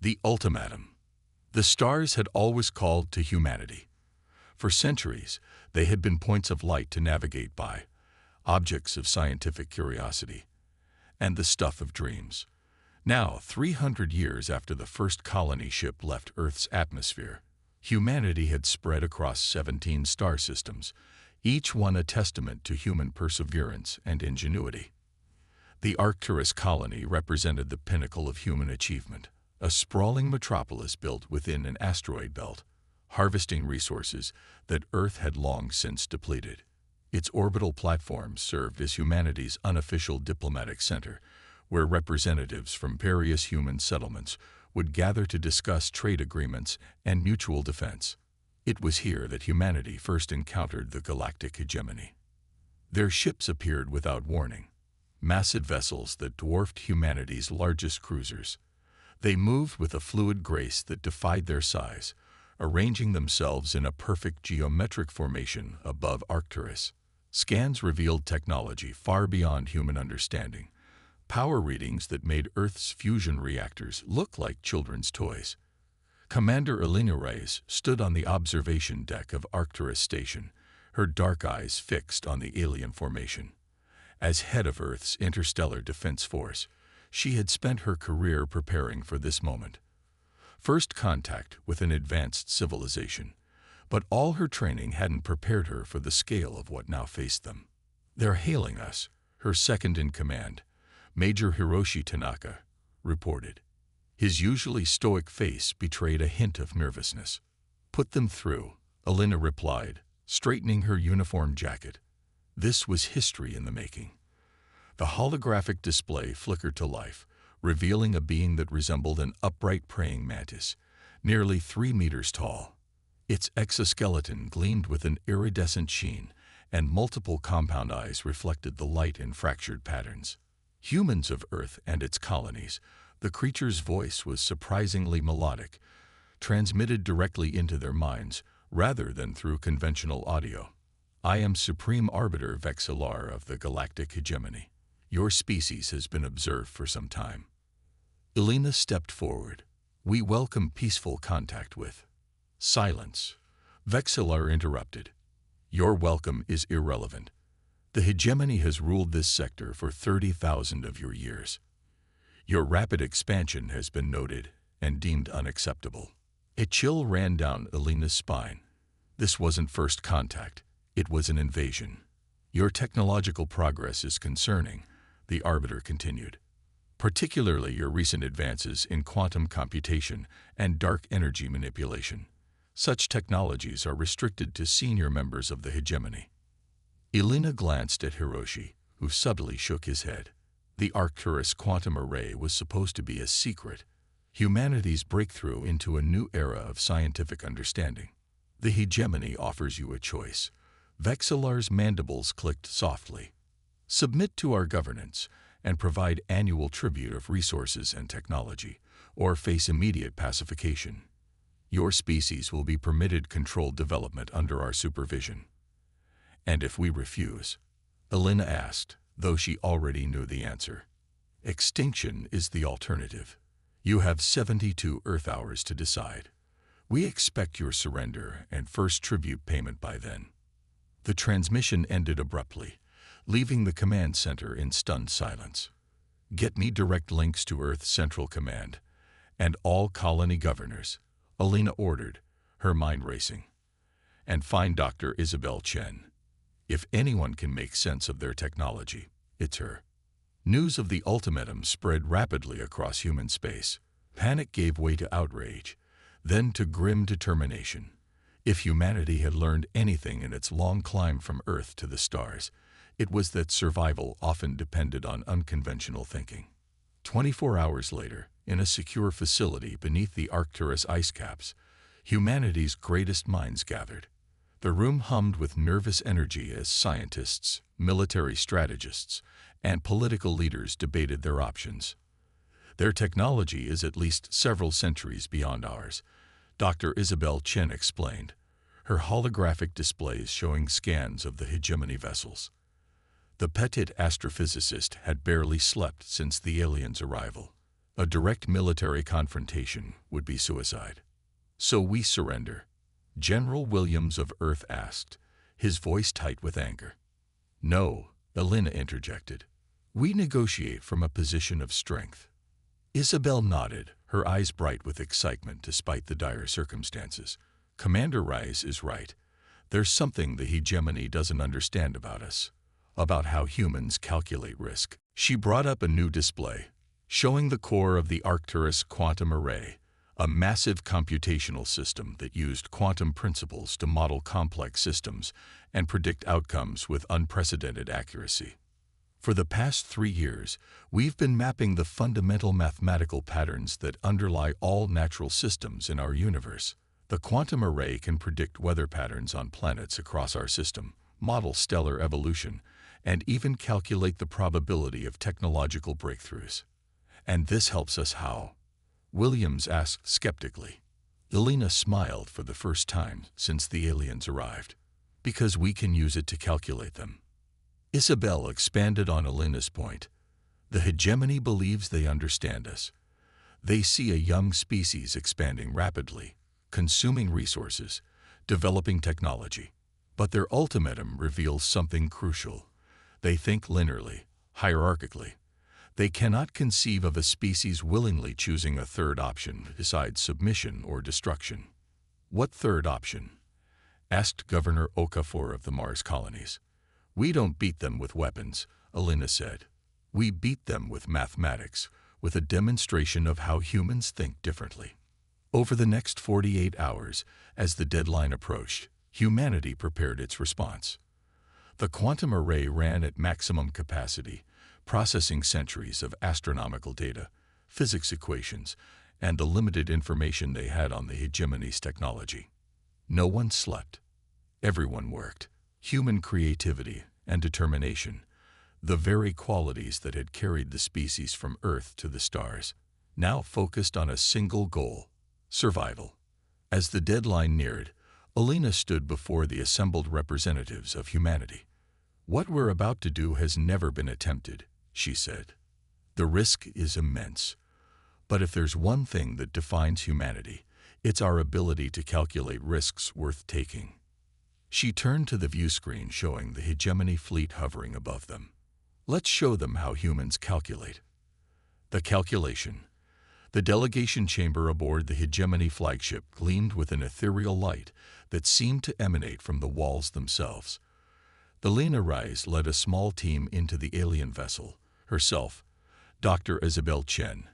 The ultimatum. The stars had always called to humanity. For centuries, they had been points of light to navigate by, objects of scientific curiosity, and the stuff of dreams. Now, 300 years after the first colony ship left Earth's atmosphere, humanity had spread across 17 star systems, each one a testament to human perseverance and ingenuity. The Arcturus colony represented the pinnacle of human achievement, a sprawling metropolis built within an asteroid belt, harvesting resources that Earth had long since depleted. Its orbital platform served as humanity's unofficial diplomatic center, where representatives from various human settlements would gather to discuss trade agreements and mutual defense. It was here that humanity first encountered the galactic hegemony. Their ships appeared without warning, massive vessels that dwarfed humanity's largest cruisers. They moved with a fluid grace that defied their size, arranging themselves in a perfect geometric formation above Arcturus. Scans revealed technology far beyond human understanding, power readings that made Earth's fusion reactors look like children's toys. Commander Elena Reyes stood on the observation deck of Arcturus Station, her dark eyes fixed on the alien formation. As head of Earth's interstellar defense force, she had spent her career preparing for this moment. First contact with an advanced civilization, but all her training hadn't prepared her for the scale of what now faced them. "They're hailing us," her second-in-command, Major Hiroshi Tanaka, reported. His usually stoic face betrayed a hint of nervousness. "Put them through," Elena replied, straightening her uniform jacket. This was history in the making. The holographic display flickered to life, revealing a being that resembled an upright praying mantis, nearly 3 meters tall. Its exoskeleton gleamed with an iridescent sheen, and multiple compound eyes reflected the light in fractured patterns. Humans of Earth and its colonies, the creature's voice was surprisingly melodic, transmitted directly into their minds rather than through conventional audio. "I am Supreme Arbiter Vexillar of the Galactic Hegemony. Your species has been observed for some time." Elena stepped forward. "We welcome peaceful contact with—" "Silence," Vexillar interrupted. "Your welcome is irrelevant. The hegemony has ruled this sector for 30,000 of your years. Your rapid expansion has been noted and deemed unacceptable." A chill ran down Elena's spine. This wasn't first contact. It was an invasion. "Your technological progress is concerning," the Arbiter continued. "Particularly your recent advances in quantum computation and dark energy manipulation. Such technologies are restricted to senior members of the hegemony." Elena glanced at Hiroshi, who subtly shook his head. The Arcturus quantum array was supposed to be a secret, humanity's breakthrough into a new era of scientific understanding. "The hegemony offers you a choice." Vexillar's mandibles clicked softly. "Submit to our governance and provide annual tribute of resources and technology, or face immediate pacification. Your species will be permitted controlled development under our supervision." "And if we refuse?" Elena asked, though she already knew the answer. "Extinction is the alternative. You have 72 Earth hours to decide. We expect your surrender and first tribute payment by then." The transmission ended abruptly, leaving the command center in stunned silence. "Get me direct links to Earth Central Command and all colony governors," Elena ordered, her mind racing. "And find Dr. Isabel Chen. If anyone can make sense of their technology, it's her." News of the ultimatum spread rapidly across human space. Panic gave way to outrage, then to grim determination. If humanity had learned anything in its long climb from Earth to the stars, it was that survival often depended on unconventional thinking. 24 hours later, in a secure facility beneath the Arcturus ice caps, humanity's greatest minds gathered. The room hummed with nervous energy as scientists, military strategists, and political leaders debated their options. "Their technology is at least several centuries beyond ours," Dr. Isabel Chen explained, her holographic displays showing scans of the hegemony vessels. The petit astrophysicist had barely slept since the aliens' arrival. A direct military confrontation would be suicide. So we surrender, General Williams of Earth asked, his voice tight with anger. No, Elena interjected. We negotiate from a position of strength. Isabel nodded, her eyes bright with excitement despite the dire circumstances. Commander Rice is right. There's something the hegemony doesn't understand about us, about how humans calculate risk. She brought up a new display, showing the core of the Arcturus quantum array, a massive computational system that used quantum principles to model complex systems and predict outcomes with unprecedented accuracy. For the past 3 years, we've been mapping the fundamental mathematical patterns that underlie all natural systems in our universe. The quantum array can predict weather patterns on planets across our system, model stellar evolution, and even calculate the probability of technological breakthroughs. And this helps us how? Williams asked skeptically. Elena smiled for the first time since the aliens arrived. Because we can use it to calculate them. Isabel expanded on Elena's point. The hegemony believes they understand us. They see a young species expanding rapidly, consuming resources, developing technology. But their ultimatum reveals something crucial. They think linearly, hierarchically. They cannot conceive of a species willingly choosing a third option besides submission or destruction. What third option? Asked Governor Okafor of the Mars colonies. We don't beat them with weapons, Elena said. We beat them with mathematics, with a demonstration of how humans think differently. Over the next 48 hours, as the deadline approached, humanity prepared its response. The quantum array ran at maximum capacity, processing centuries of astronomical data, physics equations, and the limited information they had on the hegemony's technology. No one slept. Everyone worked. Human creativity and determination, the very qualities that had carried the species from Earth to the stars, now focused on a single goal: survival. As the deadline neared, Elena stood before the assembled representatives of humanity. What we're about to do has never been attempted, she said. The risk is immense. But if there's one thing that defines humanity, it's our ability to calculate risks worth taking. She turned to the view screen showing the hegemony fleet hovering above them. Let's show them how humans calculate. The calculation. The delegation chamber aboard the hegemony flagship gleamed with an ethereal light that seemed to emanate from the walls themselves. Elena Rice led a small team into the alien vessel, herself, Dr. Isabel Chen,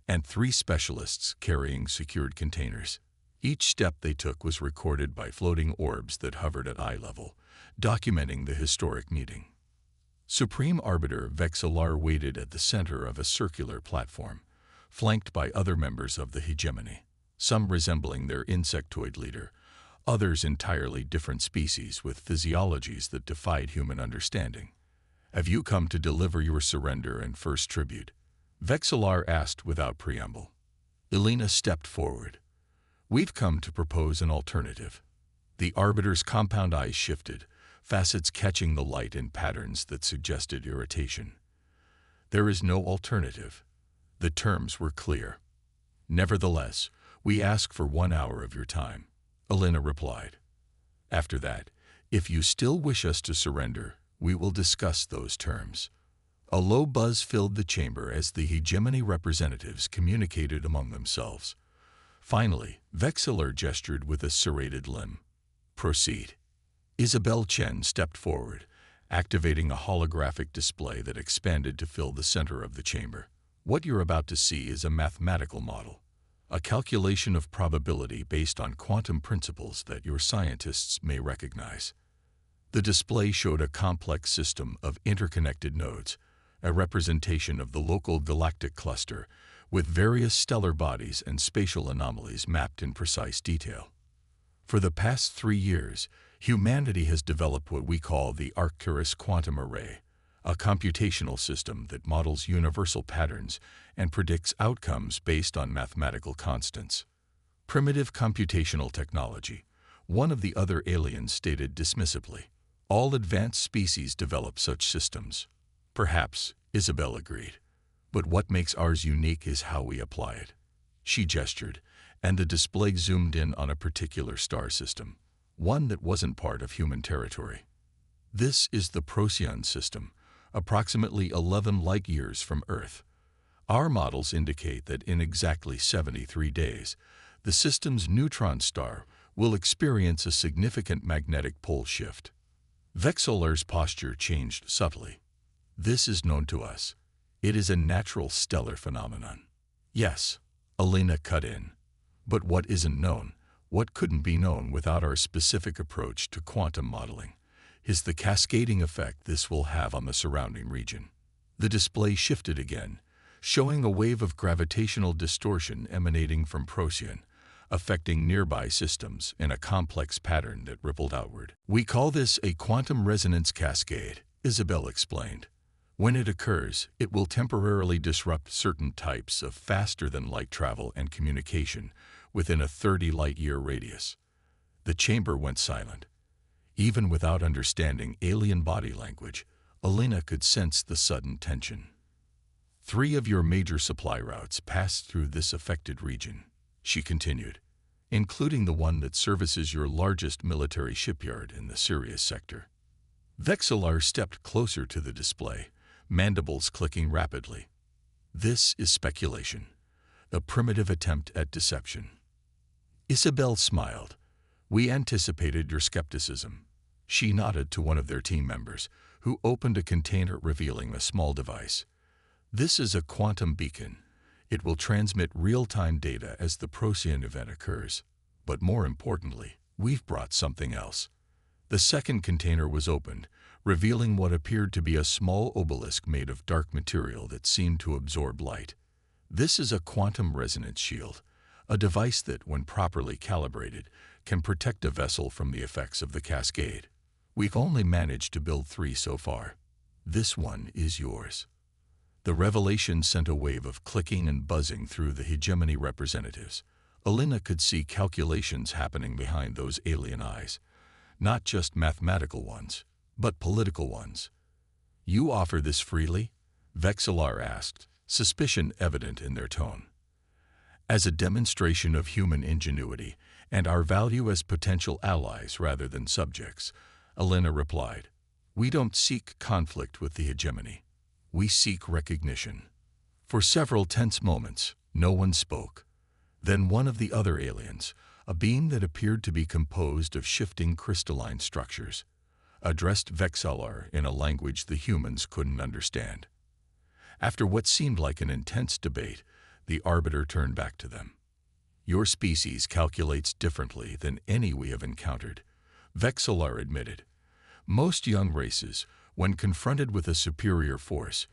and 3 specialists carrying secured containers. Each step they took was recorded by floating orbs that hovered at eye level, documenting the historic meeting. Supreme Arbiter Vexillar waited at the center of a circular platform, flanked by other members of the hegemony, some resembling their insectoid leader, others entirely different species with physiologies that defied human understanding. Have you come to deliver your surrender and first tribute? Vexillar asked without preamble. Elena stepped forward. We've come to propose an alternative. The Arbiter's compound eyes shifted, facets catching the light in patterns that suggested irritation. There is no alternative. The terms were clear. Nevertheless, we ask for 1 hour of your time, Elena replied. After that, if you still wish us to surrender, we will discuss those terms. A low buzz filled the chamber as the hegemony representatives communicated among themselves. Finally, Vexillar gestured with a serrated limb. Proceed. Isabel Chen stepped forward, activating a holographic display that expanded to fill the center of the chamber. What you're about to see is a mathematical model, a calculation of probability based on quantum principles that your scientists may recognize. The display showed a complex system of interconnected nodes, a representation of the local galactic cluster, with various stellar bodies and spatial anomalies mapped in precise detail. For the past 3 years, humanity has developed what we call the Arcturus quantum array, a computational system that models universal patterns and predicts outcomes based on mathematical constants. Primitive computational technology, one of the other aliens stated dismissively. All advanced species develop such systems. Perhaps, Isabel agreed. But what makes ours unique is how we apply it. She gestured, and the display zoomed in on a particular star system, one that wasn't part of human territory. This is the Procyon system, approximately 11 light-years from Earth. Our models indicate that in exactly 73 days, the system's neutron star will experience a significant magnetic pole shift. Vexillar's posture changed subtly. This is known to us. It is a natural stellar phenomenon. Yes, Alina cut in. But what isn't known, what couldn't be known without our specific approach to quantum modeling, is the cascading effect this will have on the surrounding region. The display shifted again, showing a wave of gravitational distortion emanating from Procyon, affecting nearby systems in a complex pattern that rippled outward. We call this a quantum resonance cascade, Isabel explained. When it occurs, it will temporarily disrupt certain types of faster-than-light travel and communication within a 30-light-year radius. The chamber went silent. Even without understanding alien body language, Alina could sense the sudden tension. 3 of your major supply routes pass through this affected region, she continued, including the one that services your largest military shipyard in the Sirius sector. Vexillar stepped closer to the display, mandibles clicking rapidly. This is speculation, a primitive attempt at deception. Isabel smiled. We anticipated your skepticism. She nodded to one of their team members, who opened a container revealing a small device. This is a quantum beacon. It will transmit real-time data as the Procyon event occurs. But more importantly, we've brought something else. The second container was opened, revealing what appeared to be a small obelisk made of dark material that seemed to absorb light. This is a quantum resonance shield, a device that, when properly calibrated, can protect a vessel from the effects of the cascade. We've only managed to build 3 so far. This one is yours. The revelation sent a wave of clicking and buzzing through the hegemony representatives. Alina could see calculations happening behind those alien eyes, not just mathematical ones, but political ones. You offer this freely? Vexillar asked, suspicion evident in their tone. As a demonstration of human ingenuity and our value as potential allies rather than subjects, Alina replied, we don't seek conflict with the hegemony. We seek recognition. For several tense moments, no one spoke. Then one of the other aliens, a being that appeared to be composed of shifting crystalline structures, addressed Vexillar in a language the humans couldn't understand. After what seemed like an intense debate, the arbiter turned back to them. Your species calculates differently than any we have encountered, Vexillar admitted. Most young races, when confronted with a superior force,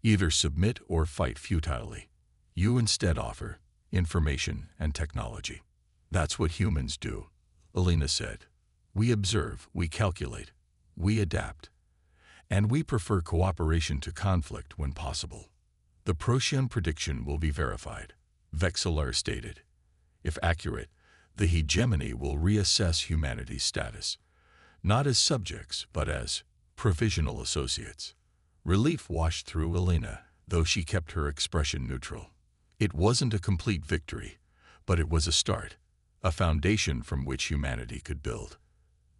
either submit or fight futilely. You instead offer information and technology. That's what humans do, Alina said. We observe, we calculate, we adapt. And we prefer cooperation to conflict when possible. The Procyon prediction will be verified, Vexillar stated. If accurate, the hegemony will reassess humanity's status, not as subjects, but as provisional associates. Relief washed through Alina, though she kept her expression neutral. It wasn't a complete victory, but it was a start, a foundation from which humanity could build.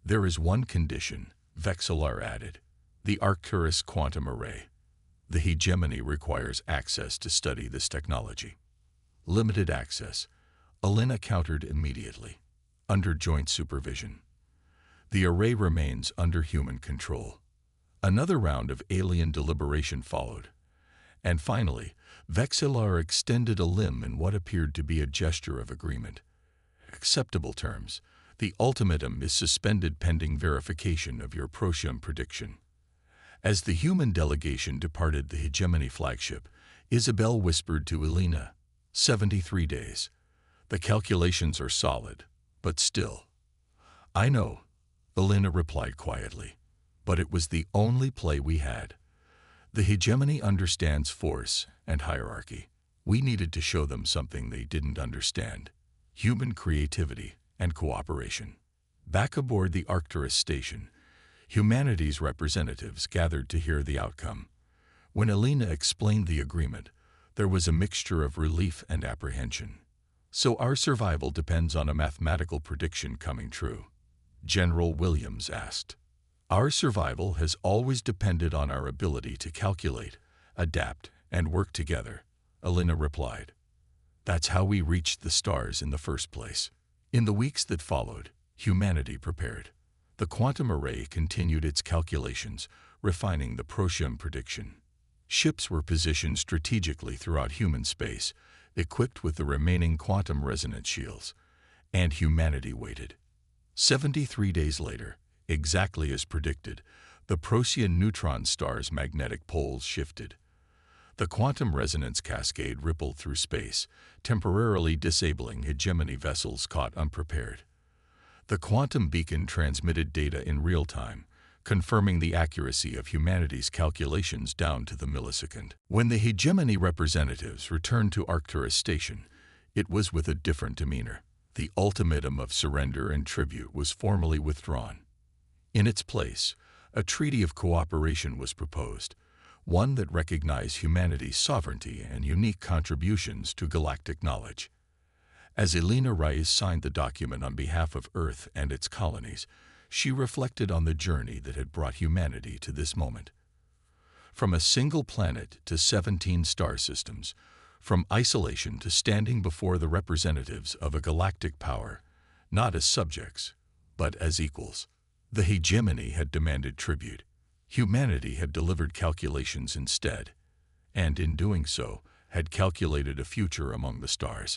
There is one condition, Vexillar added, the Arcturus quantum array. The hegemony requires access to study this technology. Limited access, Alina countered immediately, under joint supervision. The array remains under human control. Another round of alien deliberation followed. And finally, Vexillar extended a limb in what appeared to be a gesture of agreement. Acceptable terms. The ultimatum is suspended pending verification of your Procyon prediction. As the human delegation departed the hegemony flagship, Isabel whispered to Alina, 73 days. The calculations are solid, but still. I know, Alina replied quietly, but it was the only play we had. The hegemony understands force and hierarchy. We needed to show them something they didn't understand, human creativity and cooperation. Back aboard the Arcturus station, humanity's representatives gathered to hear the outcome. When Alina explained the agreement, There was a mixture of relief and apprehension. So our survival depends on a mathematical prediction coming true? General Williams asked. Our survival has always depended on our ability to calculate, adapt, and work together, Elena replied. That's how we reached the stars in the first place. In the weeks that followed, humanity prepared. The quantum array continued its calculations, refining the Procyon prediction. Ships were positioned strategically throughout human space, equipped with the remaining quantum resonance shields, and humanity waited. 73 days later, exactly as predicted, the Procyon neutron star's magnetic poles shifted. The quantum resonance cascade rippled through space, temporarily disabling hegemony vessels caught unprepared. The quantum beacon transmitted data in real time, confirming the accuracy of humanity's calculations down to the millisecond. When the hegemony representatives returned to Arcturus Station, it was with a different demeanor. The ultimatum of surrender and tribute was formally withdrawn. In its place, a treaty of cooperation was proposed, one that recognized humanity's sovereignty and unique contributions to galactic knowledge. As Elena Reyes signed the document on behalf of Earth and its colonies, she reflected on the journey that had brought humanity to this moment. From a single planet to 17 star systems, from isolation to standing before the representatives of a galactic power, not as subjects, but as equals. The hegemony had demanded tribute. Humanity had delivered calculations instead, and in doing so, had calculated a future among the stars.